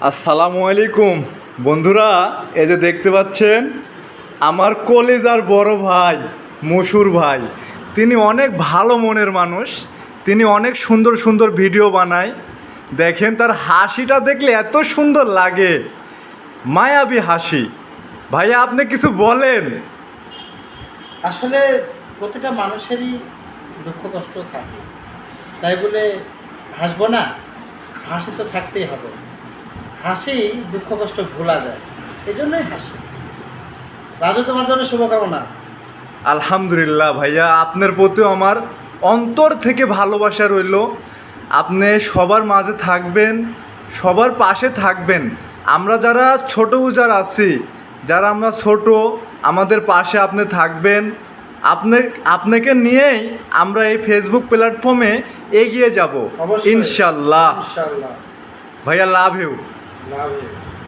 আসসালামু আলাইকুম বন্ধুরা, এই যে দেখতে পাচ্ছেন আমার কলেজার বড় ভাই মশুর ভাই। তিনি অনেক ভালো মনের মানুষ, তিনি অনেক সুন্দর সুন্দর ভিডিও বানায়। দেখেন তার হাসিটা দেখলে এত সুন্দর লাগে, মায়াবী হাসি। ভাইয়া আপনি কিছু বলেন। আসলে প্রতিটা মানুষেরই দুঃখ কষ্ট থাকে, তাই বলে হাসবো না? হাসি তো থাকতেই হবে। হাসি দুঃখ কষ্ট ভোলা যায়, এই জন্যই হাসি। রাজু, তোমার জন্য শুভকামনা। আলহামদুলিল্লাহ ভাইয়া, আপনার প্রতিও আমার অন্তর থেকে ভালোবাসা রইল। আপনি সবার মাঝে থাকবেন, সবার পাশে থাকবেন। আমরা যারা ছোট উজার আছি, যারা আমরা ছোট, আমাদের পাশে আপনি থাকবেন। আপনাকে নিয়েই আমরা এই ফেসবুক প্ল্যাটফর্মে এগিয়ে যাব অবশ্যই, ইনশাল্লাহ। ইনশাআল্লাহ। ভাইয়া লাভ ইউ। Love you.